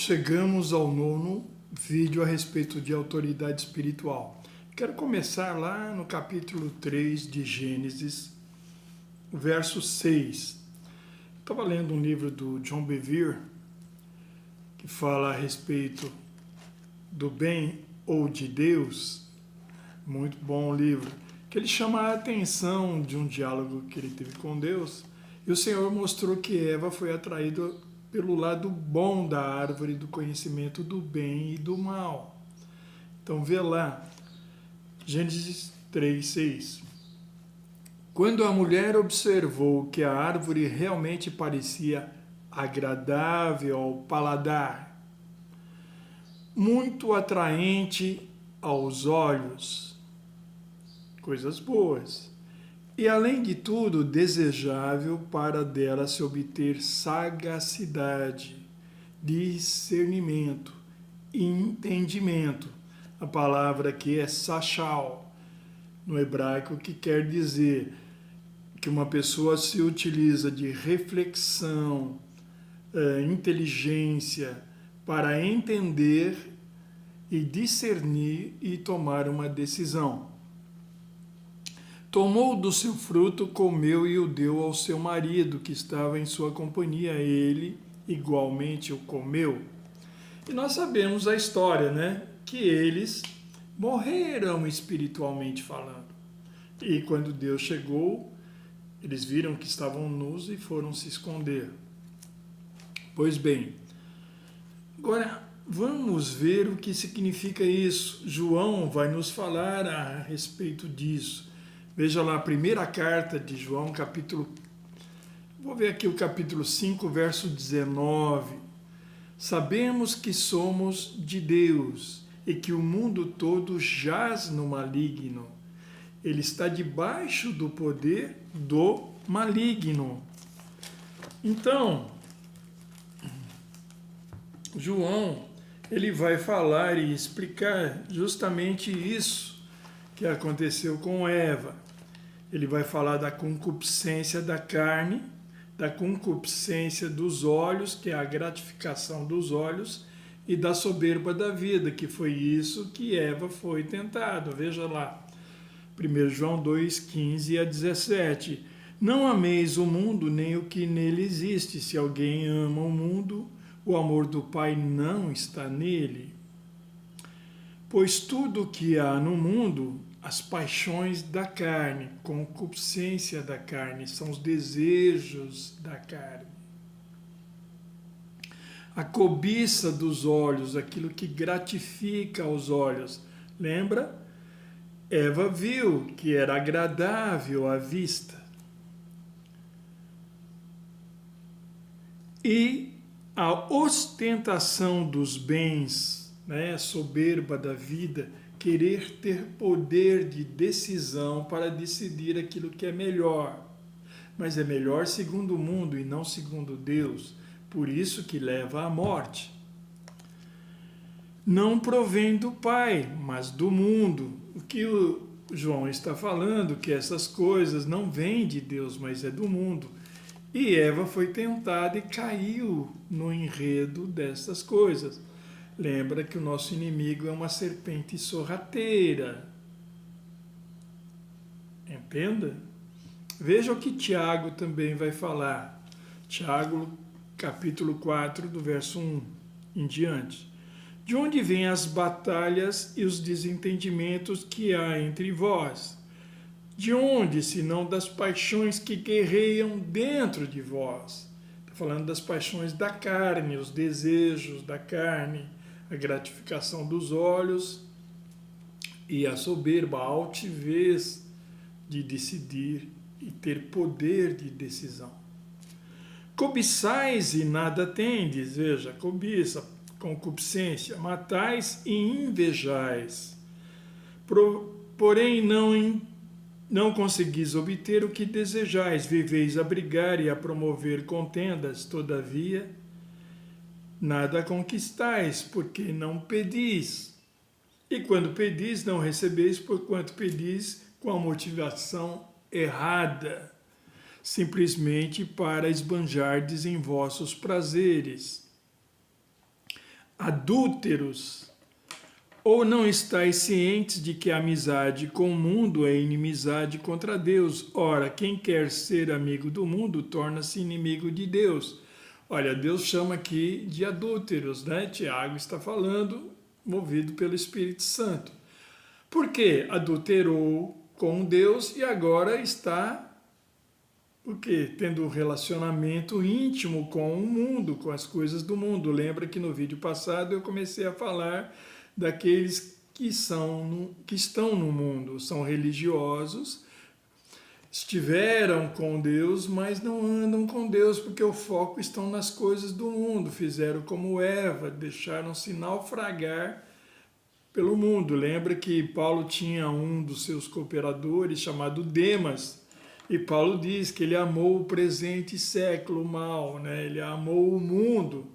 Chegamos ao nono vídeo a respeito de autoridade espiritual. Quero começar lá no capítulo 3 de Gênesis, verso 6. Estava lendo um livro do John Bevere, que fala a respeito do bem ou de Deus. Muito bom o livro. Que ele chama a atenção de um diálogo que ele teve com Deus. E o Senhor mostrou que Eva foi atraída pelo lado bom da árvore do conhecimento do bem e do mal. Então vê lá, Gênesis 3:6. Quando a mulher observou que a árvore realmente parecia agradável ao paladar, muito atraente aos olhos, coisas boas, e além de tudo desejável para dela se obter sagacidade, discernimento e entendimento. A palavra aqui é sachal, no hebraico, que quer dizer que uma pessoa se utiliza de reflexão, inteligência para entender e discernir e tomar uma decisão. Tomou do seu fruto, comeu e o deu ao seu marido, que estava em sua companhia. Ele igualmente o comeu. E nós sabemos a história, né? Que eles morreram espiritualmente falando. E quando Deus chegou, eles viram que estavam nus e foram se esconder. Pois bem, agora vamos ver o que significa isso. João vai nos falar a respeito disso. Veja lá a primeira carta de João, vou ver aqui o capítulo 5, verso 19. Sabemos que somos de Deus e que o mundo todo jaz no maligno. Ele está debaixo do poder do maligno. Então, João, ele vai falar e explicar justamente isso que aconteceu com Eva. Ele vai falar da concupiscência da carne, da concupiscência dos olhos, que é a gratificação dos olhos, e da soberba da vida, que foi isso que Eva foi tentada. Veja lá, 1 João 2, 15 a 17. Não ameis o mundo, nem o que nele existe. Se alguém ama o mundo, o amor do Pai não está nele. Pois tudo o que há no mundo, as paixões da carne, concupiscência da carne, são os desejos da carne. A cobiça dos olhos, aquilo que gratifica aos olhos. Lembra? Eva viu que era agradável à vista. E a ostentação dos bens, né, soberba da vida, querer ter poder de decisão para decidir aquilo que é melhor. Mas é melhor segundo o mundo e não segundo Deus. Por isso que leva à morte. Não provém do Pai, mas do mundo. O que o João está falando, que essas coisas não vêm de Deus, mas é do mundo. E Eva foi tentada e caiu no enredo dessas coisas. Lembra que o nosso inimigo é uma serpente sorrateira. Entenda? Veja o que Tiago também vai falar. Tiago, capítulo 4, do verso 1 em diante. De onde vêm as batalhas e os desentendimentos que há entre vós? De onde, senão das paixões que guerreiam dentro de vós? Está falando das paixões da carne, os desejos da carne, a gratificação dos olhos e a soberba, a altivez de decidir e ter poder de decisão. Cobiçais e nada tendes, veja, cobiça, concupiscência, matais e invejais. Porém não conseguis obter o que desejais, viveis a brigar e a promover contendas, todavia nada conquistais, porque não pedis. E quando pedis, não recebeis, porquanto pedis com a motivação errada, simplesmente para esbanjardes em vossos prazeres. adúlteros? Ou não estáis cientes de que a amizade com o mundo é inimizade contra Deus? Ora, quem quer ser amigo do mundo torna-se inimigo de Deus. Olha, Deus chama aqui de adúlteros, né? Tiago está falando, movido pelo Espírito Santo. Por quê? Adulterou com Deus e agora está tendo um relacionamento íntimo com o mundo, com as coisas do mundo. Lembra que no vídeo passado eu comecei a falar daqueles que estão no mundo, são religiosos, estiveram com Deus, mas não andam com Deus, porque o foco estão nas coisas do mundo. Fizeram como Eva, deixaram-se naufragar pelo mundo. Lembra que Paulo tinha um dos seus cooperadores chamado Demas, e Paulo diz que ele amou o presente século mal, né? Ele amou o mundo.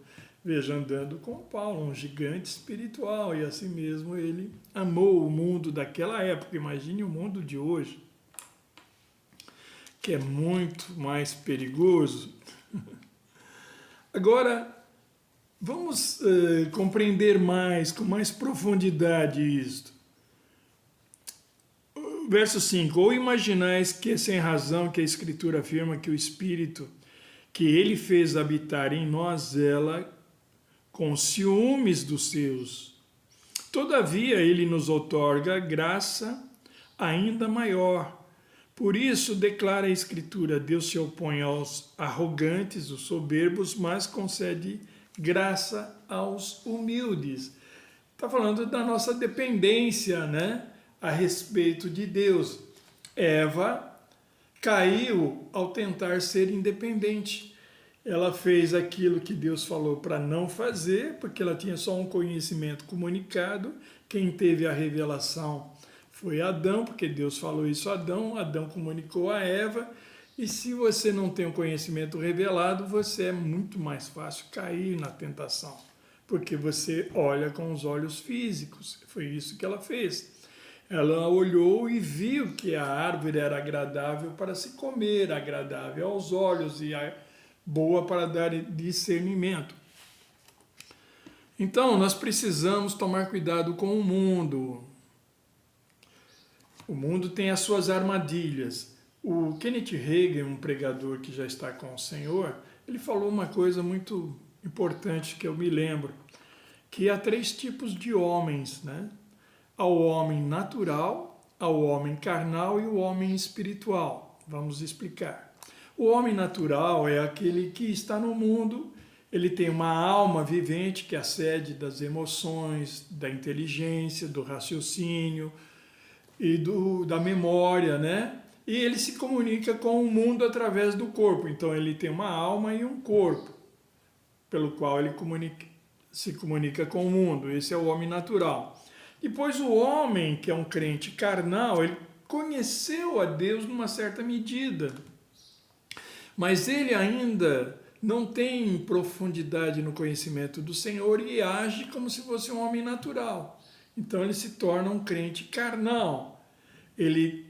Veja, andando com Paulo, um gigante espiritual, e assim mesmo ele amou o mundo daquela época. Imagine o mundo de hoje, que é muito mais perigoso. Agora, vamos compreender mais, com mais profundidade isto. Verso 5. Ou imaginais que é sem razão que a Escritura afirma que o Espírito que ele fez habitar em nós zela com ciúmes dos seus. Todavia, ele nos outorga graça ainda maior. Por isso, declara a Escritura, Deus se opõe aos arrogantes, os soberbos, mas concede graça aos humildes. Está falando da nossa dependência, né, a respeito de Deus. Eva caiu ao tentar ser independente. Ela fez aquilo que Deus falou para não fazer, porque ela tinha só um conhecimento comunicado. Quem teve a revelação foi Adão, porque Deus falou isso a Adão. Adão comunicou a Eva. E se você não tem o conhecimento revelado, você é muito mais fácil cair na tentação, porque você olha com os olhos físicos. Foi isso que ela fez. Ela olhou e viu que a árvore era agradável para se comer, agradável aos olhos e boa para dar discernimento. Então, nós precisamos tomar cuidado com o mundo. O mundo tem as suas armadilhas. O Kenneth Hagin, um pregador que já está com o Senhor, ele falou uma coisa muito importante que eu me lembro, que há 3 tipos de homens, né? Ao homem natural, ao homem carnal e o homem espiritual. Vamos explicar. O homem natural é aquele que está no mundo, ele tem uma alma vivente que é a sede das emoções, da inteligência, do raciocínio e da memória, né? E ele se comunica com o mundo através do corpo. Então ele tem uma alma e um corpo, pelo qual ele se comunica com o mundo. Esse é o homem natural. Depois o homem, que é um crente carnal, ele conheceu a Deus numa certa medida, mas ele ainda não tem profundidade no conhecimento do Senhor e age como se fosse um homem natural. Então ele se torna um crente carnal.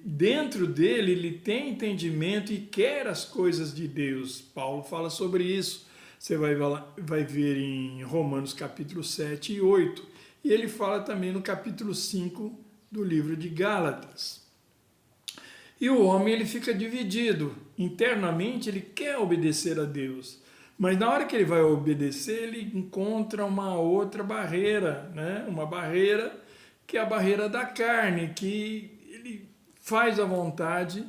Dentro dele, ele tem entendimento e quer as coisas de Deus. Paulo fala sobre isso. Você vai ver em Romanos capítulo 7 e 8. E ele fala também no capítulo 5 do livro de Gálatas. E o homem ele fica dividido. Internamente ele quer obedecer a Deus. Mas na hora que ele vai obedecer, ele encontra uma outra barreira, né? Uma barreira que é a barreira da carne, que ele faz a vontade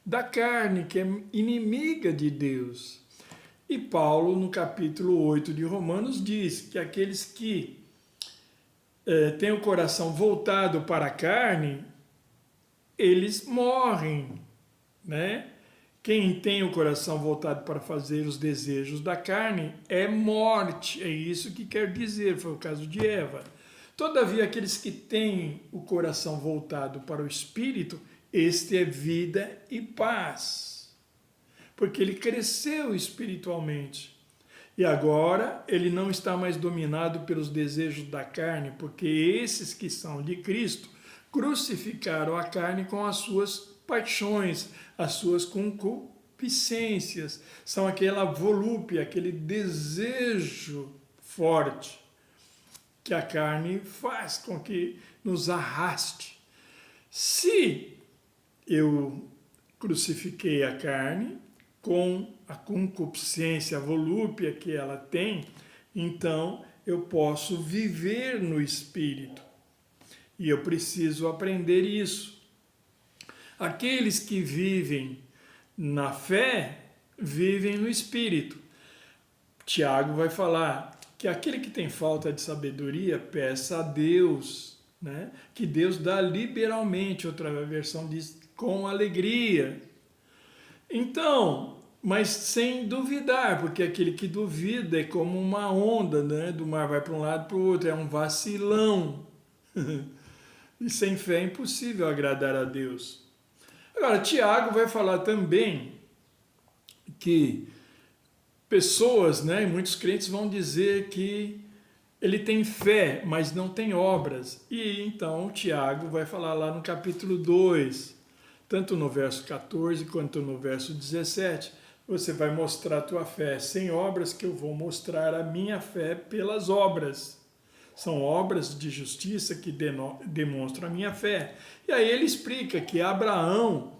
da carne, que é inimiga de Deus. E Paulo, no capítulo 8 de Romanos, diz que aqueles que têm o coração voltado para a carne, eles morrem, né? Quem tem o coração voltado para fazer os desejos da carne é morte, é isso que quer dizer, foi o caso de Eva. Todavia, aqueles que têm o coração voltado para o Espírito, este é vida e paz, porque ele cresceu espiritualmente. E agora ele não está mais dominado pelos desejos da carne, porque esses que são de Cristo crucificaram a carne com as suas paixões, as suas concupiscências. São aquela volúpia, aquele desejo forte. que a carne faz com que nos arraste. Se eu crucifiquei a carne com a concupiscência, a volúpia que ela tem, então eu posso viver no Espírito. E eu preciso aprender isso. Aqueles que vivem na fé, vivem no Espírito. Tiago vai falar que aquele que tem falta de sabedoria, peça a Deus, né? Que Deus dá liberalmente, outra versão diz, com alegria. Então, mas sem duvidar, porque aquele que duvida é como uma onda, né? Do mar vai para um lado para o outro, é um vacilão. E sem fé é impossível agradar a Deus. Agora, Tiago vai falar também que pessoas, né, e muitos crentes vão dizer que ele tem fé, mas não tem obras. E então Tiago vai falar lá no capítulo 2, tanto no verso 14 quanto no verso 17, você vai mostrar a tua fé sem obras, que eu vou mostrar a minha fé pelas obras. São obras de justiça que demonstram a minha fé. E aí ele explica que Abraão,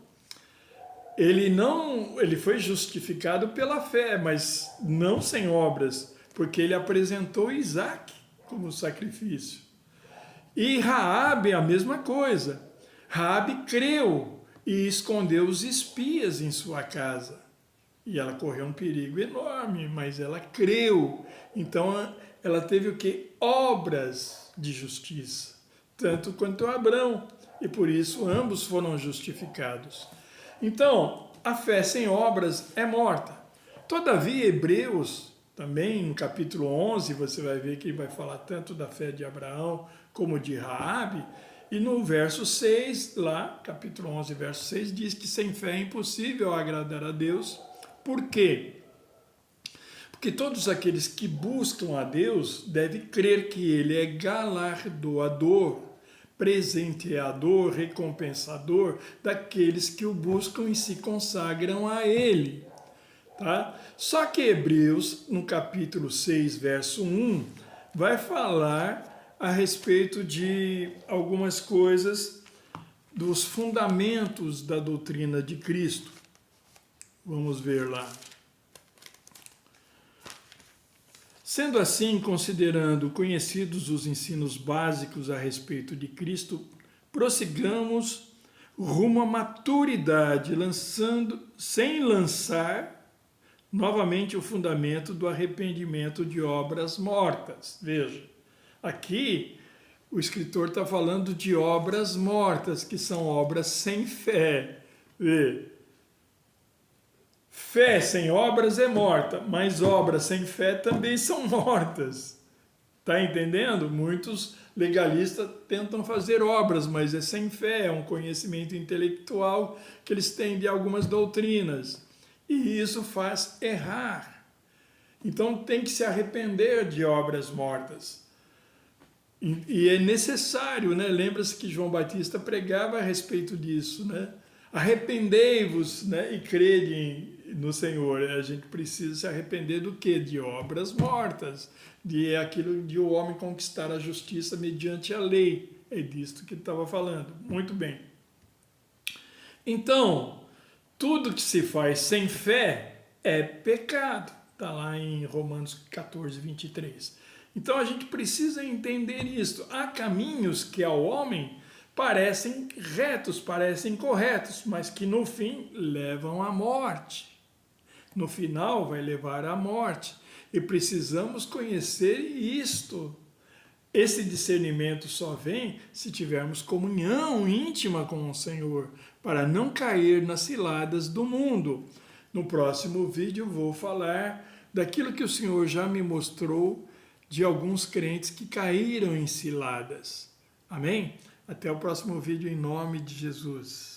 ele foi justificado pela fé, mas não sem obras, porque ele apresentou Isaac como sacrifício. E Raabe a mesma coisa. Raabe creu e escondeu os espias em sua casa. E ela correu um perigo enorme, mas ela creu. Então ela teve o quê? Obras de justiça, tanto quanto Abraão. E por isso ambos foram justificados. Então, a fé sem obras é morta. Todavia, Hebreus, também no capítulo 11, você vai ver que ele vai falar tanto da fé de Abraão como de Raabe. E no verso 6, lá, capítulo 11, verso 6, diz que sem fé é impossível agradar a Deus. Por quê? Porque todos aqueles que buscam a Deus devem crer que Ele é galardoador, presenteador, recompensador daqueles que o buscam e se consagram a Ele. Tá? Só que Hebreus, no capítulo 6, verso 1, vai falar a respeito de algumas coisas dos fundamentos da doutrina de Cristo. Vamos ver lá. Sendo assim, considerando conhecidos os ensinos básicos a respeito de Cristo, prossigamos rumo à maturidade, sem lançar novamente o fundamento do arrependimento de obras mortas. Veja, aqui o escritor está falando de obras mortas, que são obras sem fé. Fé sem obras é morta, mas obras sem fé também são mortas. Está entendendo? Muitos legalistas tentam fazer obras, mas é sem fé, é um conhecimento intelectual que eles têm de algumas doutrinas. E isso faz errar. Então tem que se arrepender de obras mortas. E é necessário, né? Lembra-se que João Batista pregava a respeito disso, né? Arrependei-vos, né? E crede no Senhor. A gente precisa se arrepender do quê? De obras mortas, de aquilo de o homem conquistar a justiça mediante a lei. É disto que ele estava falando. Muito bem. Então, tudo que se faz sem fé é pecado. Está lá em Romanos 14, 23. Então a gente precisa entender isso. Há caminhos que ao homem parecem retos, parecem corretos, mas que no fim levam à morte. No final vai levar à morte. E precisamos conhecer isto. Esse discernimento só vem se tivermos comunhão íntima com o Senhor, para não cair nas ciladas do mundo. No próximo vídeo eu vou falar daquilo que o Senhor já me mostrou de alguns crentes que caíram em ciladas. Amém? Até o próximo vídeo em nome de Jesus.